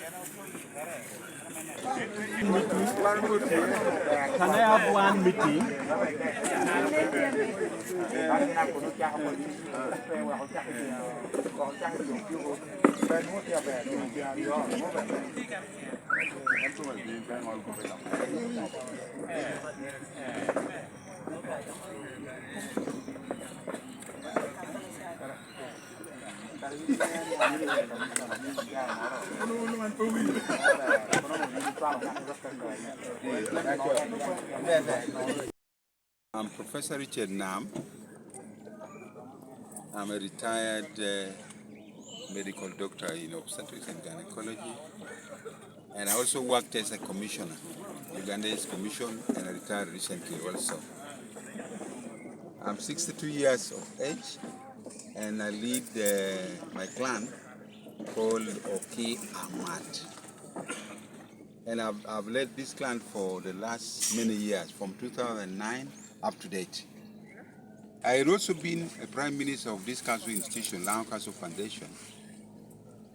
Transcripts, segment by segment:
Can I have one meeting? I'm Professor Richard Nam. I'm a retired medical doctor in obstetrics and gynecology, and I also worked as a commissioner, Ugandese commission, and I retired recently also. I'm 62 years of age, and I lead my clan called Okii Amat. And I've led this clan for the last many years, from 2009 up to date. I had also been a prime minister of this council institution, Lango Cultural Foundation.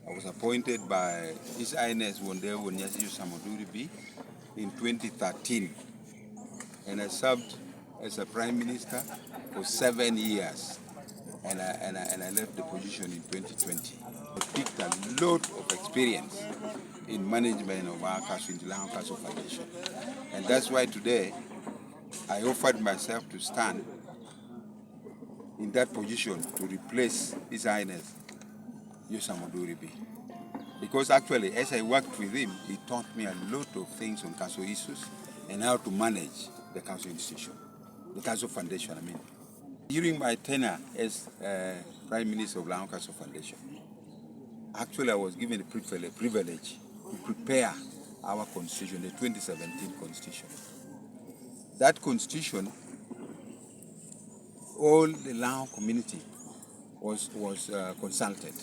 I was appointed by His Highness Wonyaci of in 2013, and I served as a prime minister for 7 years, and I left the position in 2020. I picked a lot of experience in management of our council, in the Lango Cultural Foundation, and that's why today I offered myself to stand in that position to replace His Highness Yusamoduribi. Because actually, as I worked with him, he taught me a lot of things on council issues and how to manage the council institution, the council foundation, I mean. During my tenure as Prime Minister of Lango Cultural Foundation, actually I was given a privilege to prepare our constitution, the 2017 constitution. That constitution, all the Lango community was consulted.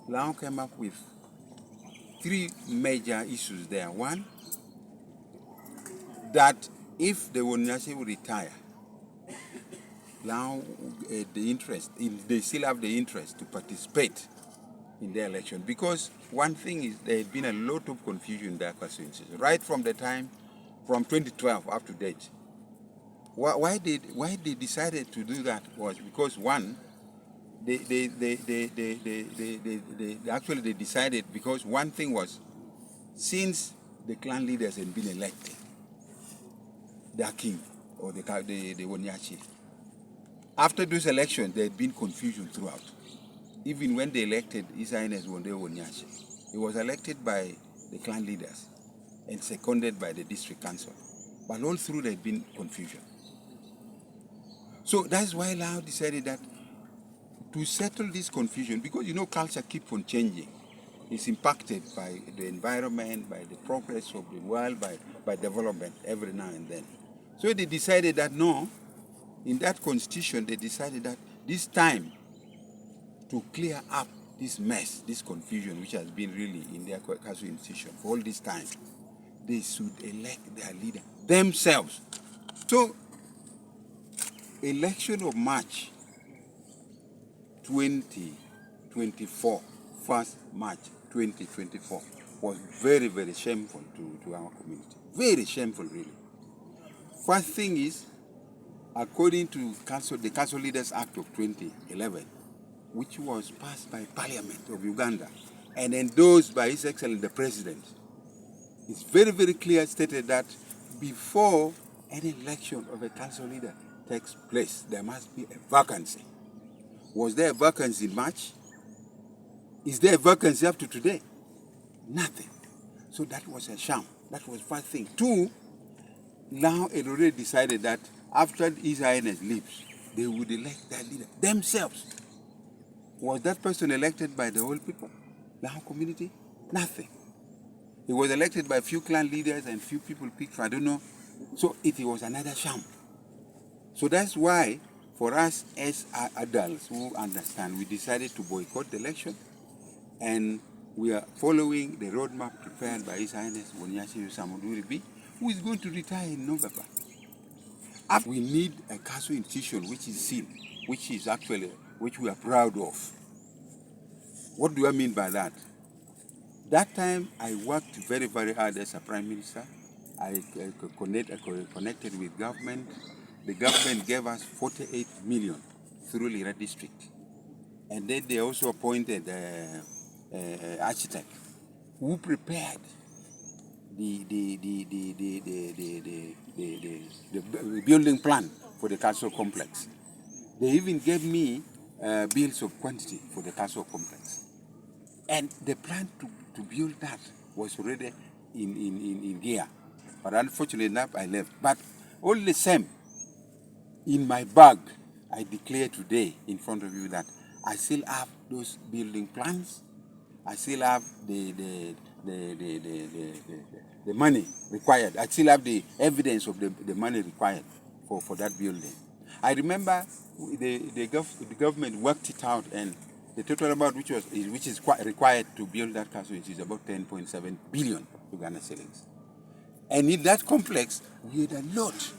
Lango came up with 3 major issues there. One, that if the Wonyaci will retire, Lango they still have the interest to participate in the election. Because one thing is there has been a lot of confusion in their constituencies, right from the time, from 2012 up to date. Why they decided to do that was because one, they decided because one thing was, since the clan leaders had been elected, their king or the Wonyaci, after those elections there had been confusion throughout. Even when they elected His Highness Wonyaci, he was elected by the clan leaders and seconded by the district council. But all through there had been confusion. So that's why Lao decided that to settle this confusion, because culture keeps on changing. It's impacted by the environment, by the progress of the world, by development every now and then. So they decided that no, in that constitution they decided that this time to clear up this mess, this confusion which has been really in their council institution for all this time, they should elect their leader themselves. So election of March 2024, 1st March 2024, was very, very shameful to our community. Very shameful, really. First thing is, according to the Council Leaders Act of 2011, which was passed by Parliament of Uganda and endorsed by His Excellency the President, it's very, very clear stated that before any election of a council leader takes place, there must be a vacancy. Was there a vacancy in March? Is there a vacancy up to today? Nothing. So that was a sham. That was first thing. Two, now it already decided that after His Highness leaves, they would elect their leader themselves. Was that person elected by the whole people, the whole community? Nothing. He was elected by a few clan leaders and few people picked, I don't know. So it was another sham. So that's why, for us as adults who understand, we decided to boycott the election, and we are following the roadmap prepared by His Highness Wonyaci of Lango, who is going to retire in November. We need a council institution which is seen, which we are proud of. What do I mean by that? That time, I worked very, very hard as a prime minister. I connected with government. The government gave us 48 million through Lira district. And then they also appointed architect who prepared the building plan for the cultural complex. They even gave me bills of quantity for the cultural complex. And the plan to build that was already in gear. But unfortunately enough, I left. But all the same, in my bag, I declare today in front of you that I still have those building plans. I still have the money required. I still have the evidence of the money required for that building. I remember the government worked it out, and the total amount which is quite required to build that castle is about 10.7 billion Uganda shillings. And in that complex, we had a lot.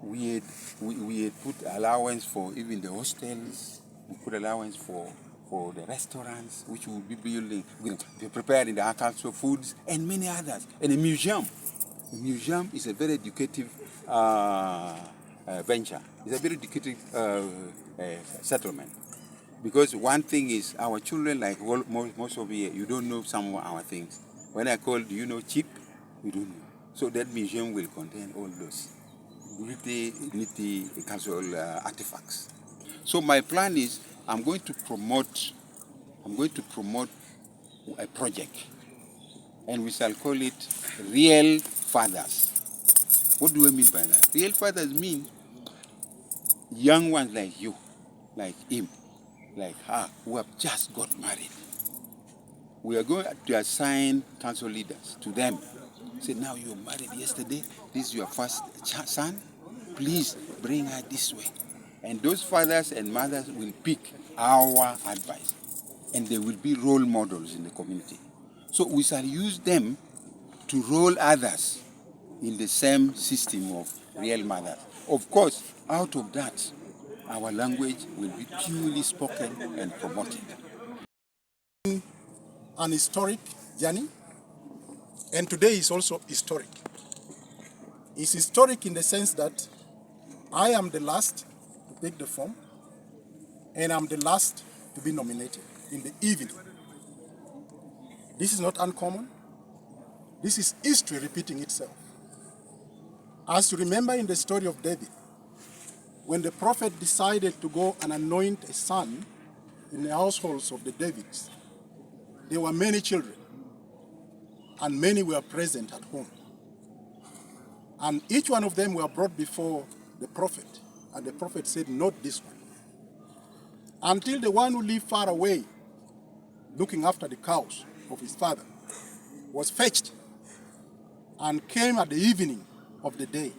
We had put allowance for even the hostels. We put allowance for the restaurants, which we will be building, preparing the agricultural foods, and many others. And a museum. The museum is a very educative venture. It's a very educative settlement. Because one thing is, our children, like most of you don't know some of our things. When I call, do you know chip? You don't know. So that museum will contain all those nitty cultural artifacts. So my plan is, I'm going to promote a project, and we shall call it Real Fathers. What do I mean by that? Real fathers mean young ones like you, like him, like her, who have just got married. We are going to assign council leaders to them. Say, now you're married yesterday, this is your first son, please bring her this way. And those fathers and mothers will pick our advice, and they will be role models in the community. So we shall use them to roll others in the same system of real mothers. Of course, out of that, our language will be purely spoken and promoted. An historic journey, and today is also historic. It's historic in the sense that I am the last to take the form, and I'm the last to be nominated in the evening. This is not uncommon. This is history repeating itself. As you remember in the story of David, when the prophet decided to go and anoint a son in the households of the Davids, there were many children, and many were present at home. And each one of them were brought before the prophet, and the prophet said, not this one. Until the one who lived far away, looking after the cows of his father, was fetched and came at the evening of the day.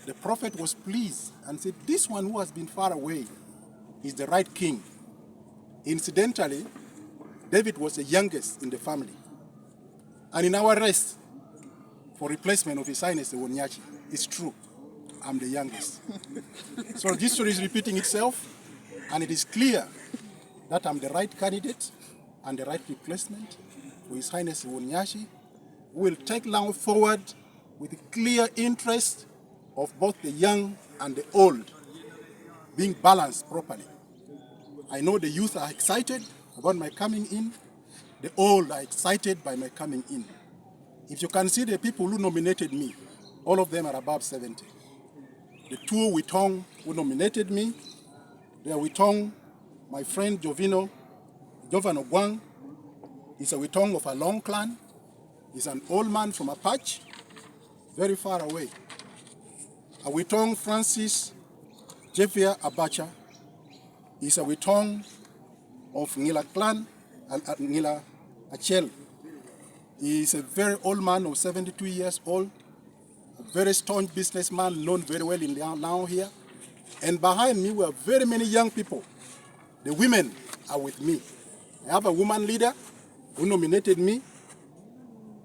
The prophet was pleased and said, this one who has been far away is the right king. Incidentally, David was the youngest in the family. And in our race for replacement of His Highness the Wonyaci, it's true, I'm the youngest. So this story is repeating itself, and it is clear that I'm the right candidate and the right replacement for His Highness the Wonyaci, who will take Lango forward with a clear interest of both the young and the old being balanced properly. I know the youth are excited about my coming in. The old are excited by my coming in. If you can see the people who nominated me, all of them are above 70. The two Awitong who nominated me, the Awitong, my friend Jovino, Jovan Ogwang, is a Awitong of a long clan. He's an old man from Apache, very far away. Awitong Francis Jeffia Abacha is a Awitong of Ngila clan, Ngila Achel. He is a very old man of 72 years old, a very staunch businessman known very well in now here. And behind me were very many young people. The women are with me. I have a woman leader who nominated me,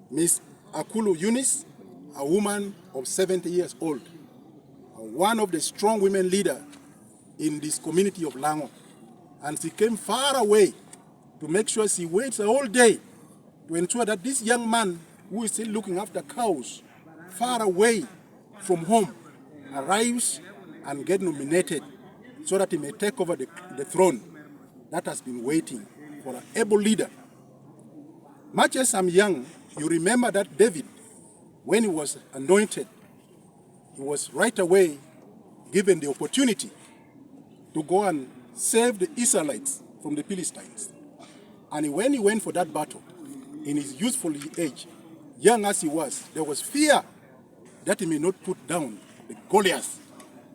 Miss Okulu Eunice, a woman of 70 years old, one of the strong women leaders in this community of Lango. And she came far away to make sure she waits the whole day to ensure that this young man who is still looking after cows far away from home arrives and gets nominated so that he may take over the throne that has been waiting for an able leader. Much as I'm young, you remember that David, when he was anointed, he was right away given the opportunity to go and save the Israelites from the Philistines. And when he went for that battle, in his youthful age, young as he was, there was fear that he may not put down the Goliath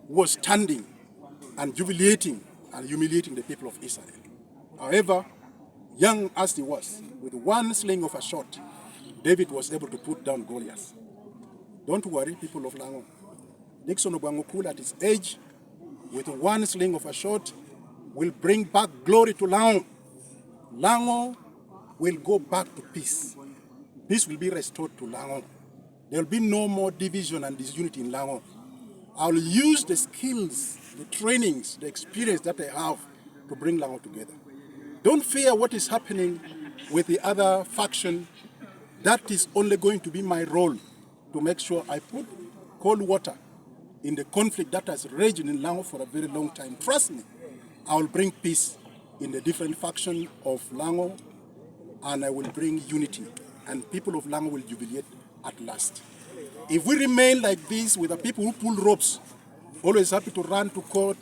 who was standing and jubilating and humiliating the people of Israel. However, young as he was, with one sling of a shot, David was able to put down Goliath. Don't worry, people of Lango. Dickson Ogwang at his age, with one sling of a shot, will bring back glory to Lango. Lango will go back to peace. Peace will be restored to Lango. There will be no more division and disunity in Lango. I will use the skills, the trainings, the experience that I have to bring Lango together. Don't fear what is happening with the other faction. That is only going to be my role to make sure I put cold water in the conflict that has raged in Lango for a very long time. Trust me, I will bring peace in the different factions of Lango, and I will bring unity, and people of Lango will jubilate at last. If we remain like this with the people who pull ropes, always happy to run to court,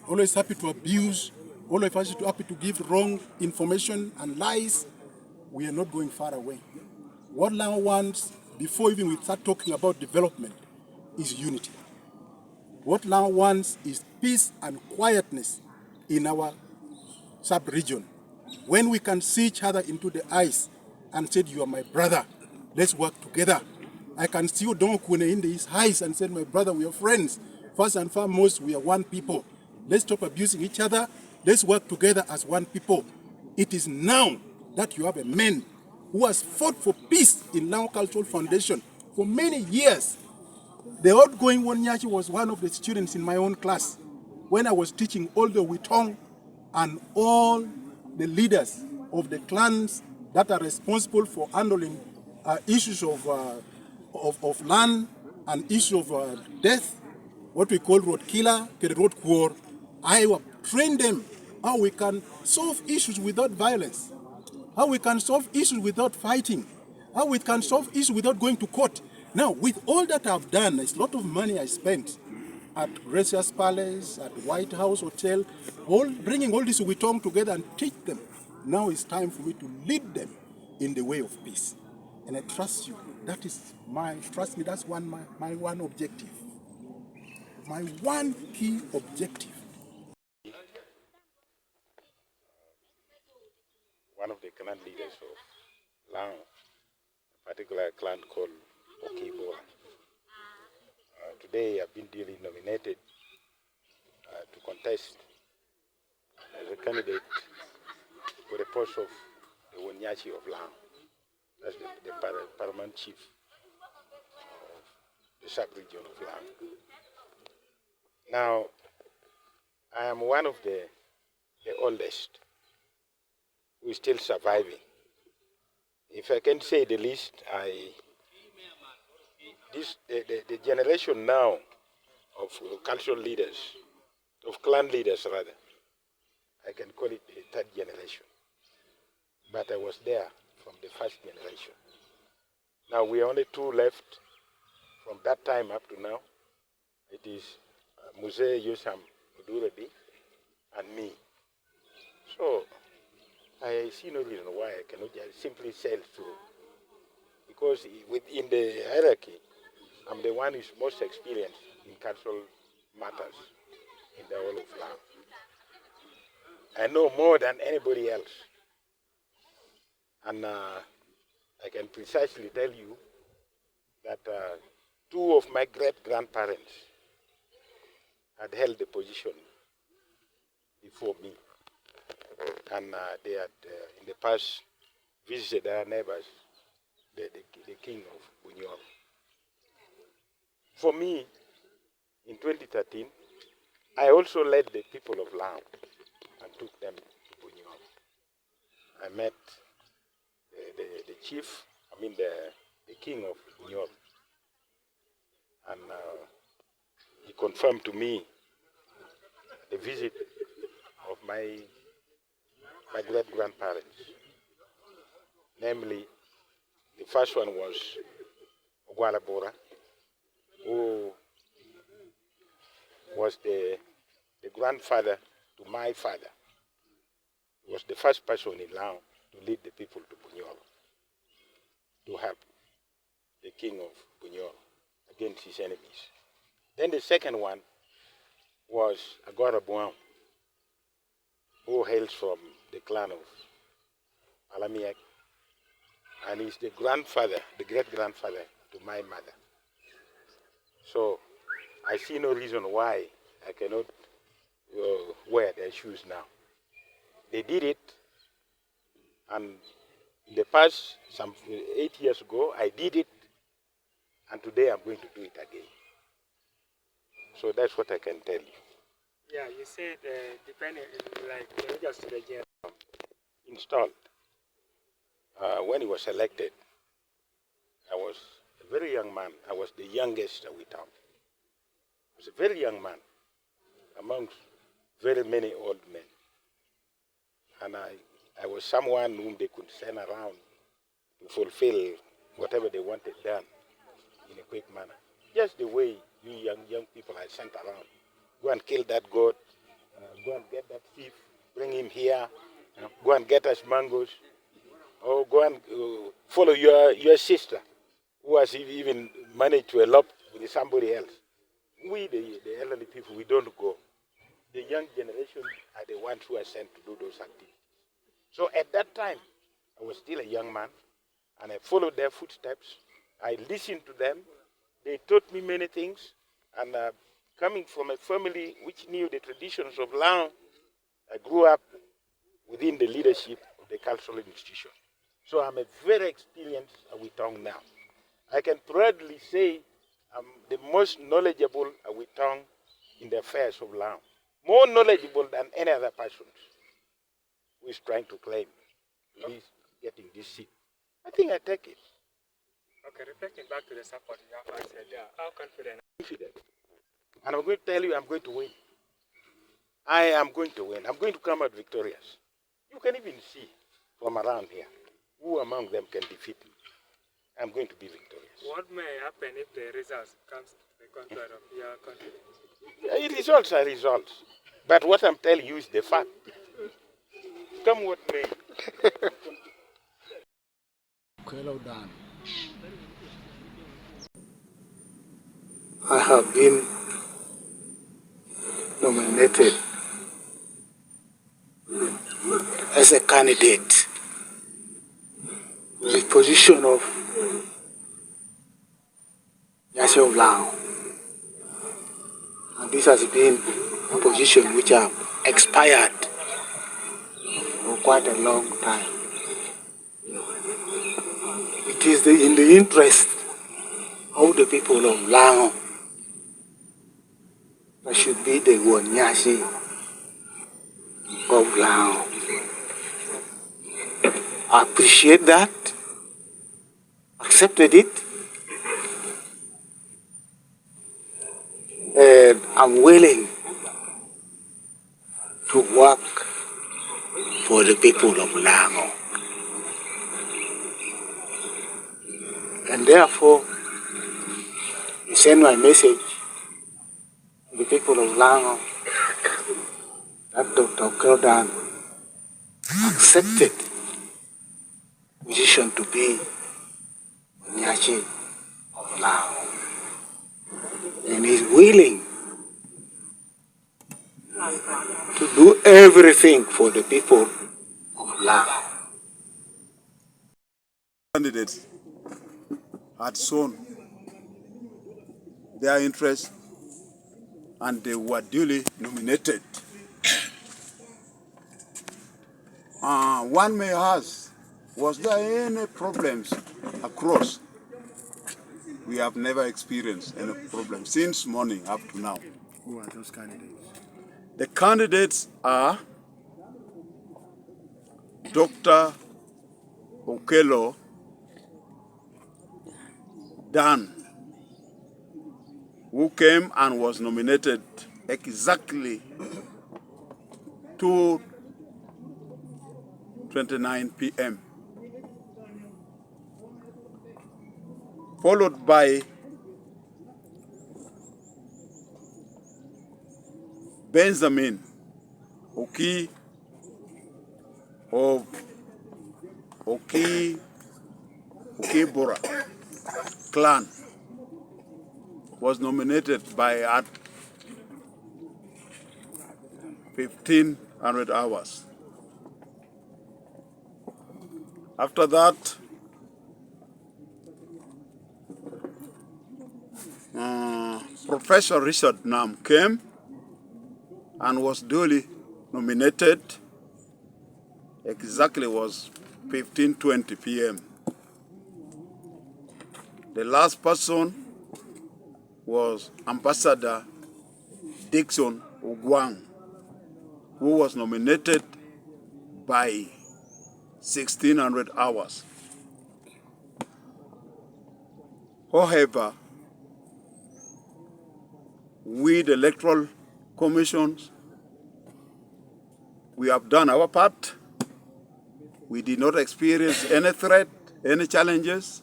always happy to abuse, always happy to give wrong information and lies, we are not going far away. What Lango wants, before even we start talking about development, is unity. What Lango wants is peace and quietness in our sub-region. When we can see each other into the eyes and say, you are my brother, let's work together. I can see Udongokune in his eyes and say, my brother, we are friends. First and foremost, we are one people. Let's stop abusing each other. Let's work together as one people. It is now that you have a man who has fought for peace in Lango Cultural Foundation for many years. The outgoing Wonyaci was one of the students in my own class when I was teaching all the Awitong and all the leaders of the clans that are responsible for handling issues of land and issues of death, what we call road killer, road war. I trained them how we can solve issues without violence, how we can solve issues without fighting, how we can solve issues without going to court. Now, with all that I've done, there's a lot of money I spent at Gracious Palace, at White House Hotel, bringing all this Awitong together and teach them. Now it's time for me to lead them in the way of peace. And I trust you. That is trust me, that's my one objective. My one key objective. One of the clan leaders of Lango, a particular clan called Okii Bura. Today I've been duly nominated to contest as a candidate for the post of the Wonyaci of Lango. That's the paramount chief of the sub-region of Lango. Now, I am one of the oldest who is still surviving. If I can say the least, the generation now of cultural leaders, of clan leaders rather, I can call it the third generation. But I was there from the first generation. Now we are only two left from that time up to now. It is Muse Yusam Udurebi and me. So I see no reason why I cannot just simply sail through. Because within the hierarchy, I'm the one who is most experienced in cultural matters in the whole of Lango. I know more than anybody else. And I can precisely tell you that two of my great-grandparents had held the position before me. And they had, in the past, visited their neighbors, the king of Bunyoro. For me, in 2013, I also led the people of Lango and took them to Bunyoro. I met the the king of Bunyoro. And he confirmed to me the visit of my great-grandparents. Namely, the first one was Bura, who was the grandfather to my father. He was the first person in Lango to lead the people to Bunyoro, to help the king of Bunyoro against his enemies. Then the second one was Ogwang, who hails from the clan of Palamiak, and is the grandfather, the great-grandfather to my mother. So I see no reason why I cannot wear their shoes now. They did it, and in the past, some 8 years ago, I did it, and today I'm going to do it again. So that's what I can tell you. Yeah, you said depending, like, just to the general. Installed. When he was elected, I was a very young man. I was the youngest Awitong. I was a very young man amongst very many old men. And I was someone whom they could send around to fulfill whatever they wanted done in a quick manner. Just the way you young people are sent around. Go and kill that goat, go and get that thief, bring him here, go and get us mangoes, or go and follow your sister, who has even managed to elope with somebody else. We, the elderly people, we don't go. The young generation are the ones who are sent to do those activities. So at that time, I was still a young man, and I followed their footsteps. I listened to them. They taught me many things, and coming from a family which knew the traditions of Lango, I grew up within the leadership of the cultural institution. So I'm a very experienced Awitong now. I can proudly say I'm the most knowledgeable Awitong in the affairs of Lango. More knowledgeable than any other person who is trying to claim he's getting this seat. I think I take it. Okay, reflecting back to the support you have answered there, how confident? Confident. And I'm going to tell you, I'm going to win. I am going to win. I'm going to come out victorious. You can even see from around here who among them can defeat me. I'm going to be victorious. What may happen if the results comes to the contrary of your confidence? Results are results. But what I'm telling you is the fact. Come what may. Okello done. I have been nominated as a candidate in the position of Wonyaci of Lango. And this has been a position which have expired for quite a long time. It is in the interest of the people of Lango that should be the Wonyaci of Lango. I appreciate that, accepted it, and I'm willing to work for the people of Lango. And therefore, I send my message to the people of Lango that Dr. Okil accepted position to be Wonyaci of Lango, and is willing to do everything for the people of Lango. Candidates had shown their interest and they were duly nominated. One may ask, was there any problems across? We have never experienced any problem since morning up to now. Who are those candidates? The candidates are Dr. Okello Dan, who came and was nominated exactly 2:29 p.m. Followed by Benjamin, Okii of Okii Bura clan, was nominated by at 1500 hours. After that, Professor Richard Nam came and was duly nominated. Exactly was 15:20 p.m. The last person was Ambassador Dickson Ogwang, who was nominated by 1600 hours. However, we, the electoral commissions, we have done our part. We did not experience any threat, any challenges.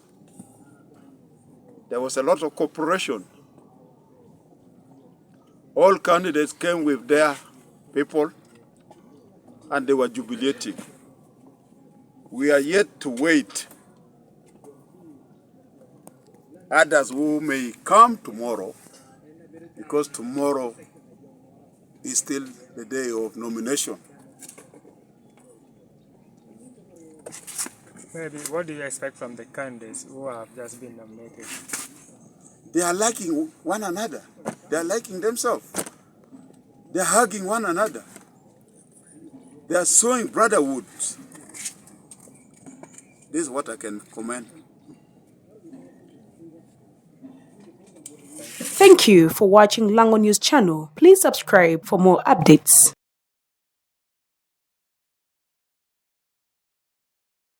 There was a lot of cooperation. All candidates came with their people and they were jubilating. We are yet to wait others who may come tomorrow, because tomorrow is still the day of nomination. Maybe, what do you expect from the candidates who have just been nominated? They are liking one another. They are liking themselves. They are hugging one another. They are showing brotherhood. This is what I can comment. Thank you for watching Lango News channel. Please subscribe for more updates.